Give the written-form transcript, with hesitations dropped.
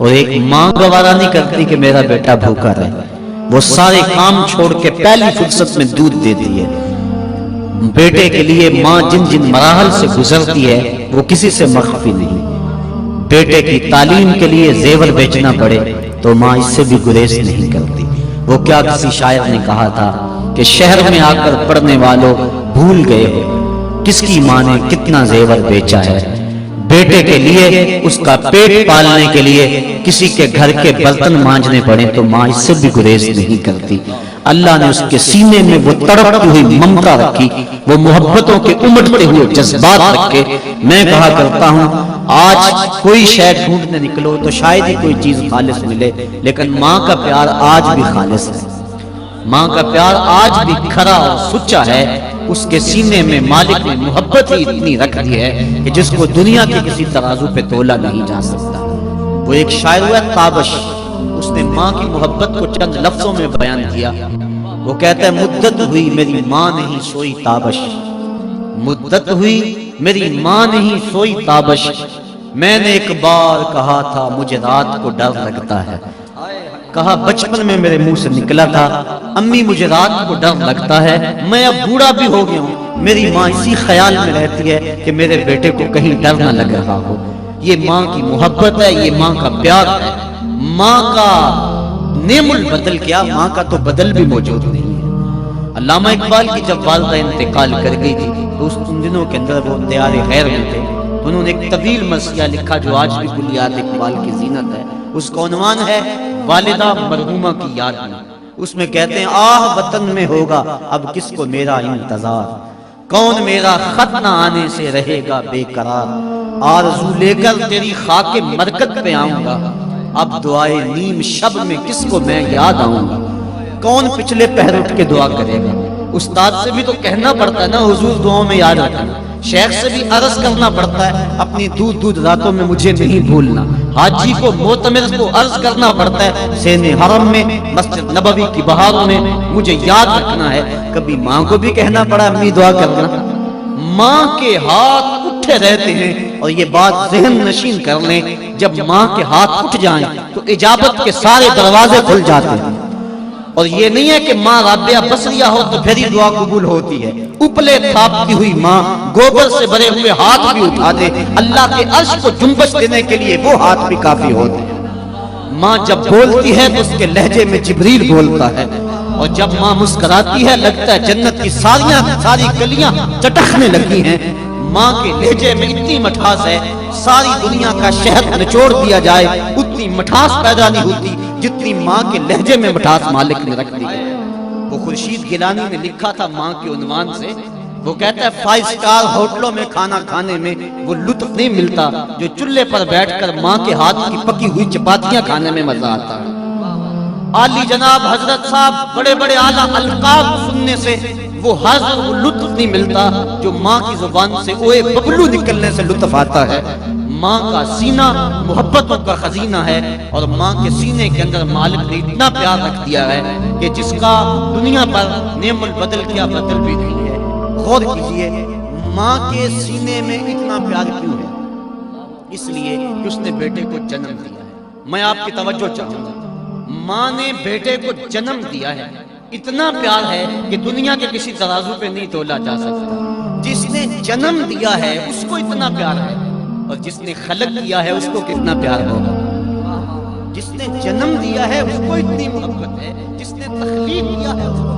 اور ایک ماں گوارا نہیں کرتی کہ میرا بیٹا بھوکا رہے، وہ سارے کام چھوڑ کے پہلی فرصت میں دودھ دیتی ہے۔ بیٹے کے لیے ماں جن جن مراحل سے گزرتی ہے وہ کسی سے مخفی نہیں۔ بیٹے کی تعلیم کے لیے زیور بیچنا پڑے تو ماں اس سے بھی گریز نہیں کرتی۔ وہ کیا کسی شاعر نے کہا تھا کہ شہر میں آ کر پڑھنے والوں بھول گئے ہو کس کی ماں نے کتنا زیور بیچا ہے۔ بیٹے کے لیے اس کا پیٹ پالنے کے لیے کسی کے گھر کے برتن مانجنے پڑے تو ماں اس سے بھی گریز نہیں کرتی۔ اللہ نے اس کے سینے میں وہ تڑپتی ہوئی ممتا رکھی، وہ محبتوں کے امٹتے ہوئے جذبات رکھے۔ میں کہا کرتا ہوں آج کوئی شے ڈھونڈنے نکلو تو شاید ہی کوئی چیز خالص ملے، لیکن ماں کا پیار آج بھی خالص ہے، ماں کا پیار آج بھی کھرا اور سچا ہے۔ اس کے سینے میں مالک نے محبت ہی اتنی رکھ دی ہے کہ جس کو دنیا کے کسی ترازو پہ تولا نہیں جا سکتا۔ وہ ایک شاعر ہوا تابش، اس نے ماں کی محبت کو چند لفظوں میں بیان کیا۔ وہ کہتا ہے مدت ہوئی میری ماں نہیں سوئی تابش، مدت ہوئی میری ماں نہیں سوئی تابش، میں نے ایک بار کہا تھا مجھے رات کو ڈر لگتا ہے۔ کہا بچپن میں میرے منہ سے نکلا تھا امی مجھے رات کو ڈر لگتا ہے، میں اب بوڑھا بھی ہو گیا ہوں، میری ماں اسی خیال میں رہتی ہے کہ میرے بیٹے کو کہیں ڈر نہ لگ رہا ہو۔ یہ ماں کی محبت ہے، یہ ماں کا پیار ہے۔ ماں کا نعم البدل کیا، ماں کا تو بدل بھی موجود نہیں ہے۔ علامہ اقبال کی جب والدہ انتقال کر گئی تھی تو ان دنوں کے اندر وہ دیار غیر میں تھے، انہوں نے ایک طویل مرثیہ لکھا جو آج بھی کلیات اقبال کی زینت ہے۔ اس کا عنوان ہے والدہ مرحومہ کی یاد میں۔ اس میں کہتے ہیں آہ وطن میں ہوگا اب کس کو میرا انتظار، کون میرا خط نہ آنے سے رہے گا بے قرار، آرزو لے کر تیری خاک مرکت پہ آؤں گا، اب دعائے نیم شب میں کس کو میں یاد آؤں گا، کون پچھلے پہر اٹھ کے دعا کرے گا۔ استاد سے بھی تو کہنا پڑتا ہے نا حضور دعاؤں میں یاد رکھنا، شیخ سے بھی عرض کرنا پڑتا ہے اپنی دودھ راتوں میں مجھے نہیں بھولنا، حاجی کو معتمر کو عرض کرنا پڑتا ہے سین حرم میں مسجد نبوی کی بہاروں میں مجھے یاد رکھنا ہے۔ کبھی ماں کو بھی کہنا پڑا امی دعا کرنا۔ ماں کے ہاتھ اٹھے رہتے ہیں، اور یہ بات ذہن نشین کر لیں جب ماں کے ہاتھ اٹھ جائیں تو اجابت کے سارے دروازے کھل جاتے ہیں۔ اور یہ نہیں ہے کہ ماں رابعہ بصریہ ہو تو پھر ہی دعا قبول ہوتی ہے، اپلے تھاپتی ہوئی ماں گوبر سے بھرے ہوئے ہاتھ بھی اٹھا دے، اللہ کے عرش کو جنبش دینے کے لیے وہ ہاتھ بھی کافی ہوتے ہیں۔ ماں جب بولتی ہے تو اس کے لہجے میں جبریل بولتا ہے، اور جب ماں مسکراتی ہے لگتا ہے جنت کی ساری گلیاں چٹکنے لگی ہیں۔ ماں کے لہجے میں اتنی مٹھاس ہے ساری دنیا کا شہد نچوڑ دیا جائے اتنی مٹھاس پیدا نہیں ہوتی جتنی ماں کے لہجے میں مٹھاس مالک نے رکھ دی ہے۔ وہ خورشید گیلانی نے لکھا تھا ماں کے عنوان سے، وہ کہتا ہے 5 اسٹار ہوٹلوں میں کھانا کھانے میں وہ لطف نہیں ملتا جو چولہے پر بیٹھ کر ماں کے ہاتھ کی پکی ہوئی چپاتیاں کھانے میں مزہ آتا ہے۔ عالی جناب حضرت صاحب بڑے بڑے اعلیٰ القاب سننے سے وہ حضر وہ لطف نہیں ملتا جو ماں کی زبان سے اوے ببلو نکلنے سے لطف آتا ہے۔ ماں کا سینہ محبتوں کا خزینہ ہے، اور ماں کے سینے کے اندر مالک نے اتنا پیار رکھ دیا ہے کہ جس کا دنیا پر نعم البدل کیا بدل بھی نہیں ہے۔ غور کیجئے ماں کے سینے میں اتنا پیار کیوں ہے؟ اس لیے کہ اس نے بیٹے کو جنم دیا ہے۔ میں آپ کی توجہ چاہوں گا، ماں نے بیٹے کو جنم دیا ہے، اتنا پیار ہے کہ دنیا کے کسی ترازو پہ نہیں تولا جا سکتا۔ جس نے جنم دیا ہے اس کو اتنا پیار ہے، اور جس نے خلق کیا ہے اس کو کتنا پیار ہوگا۔ جس نے جنم دیا ہے اس کو اتنی محبت ہے، جس نے تخلیق کیا ہے اس کو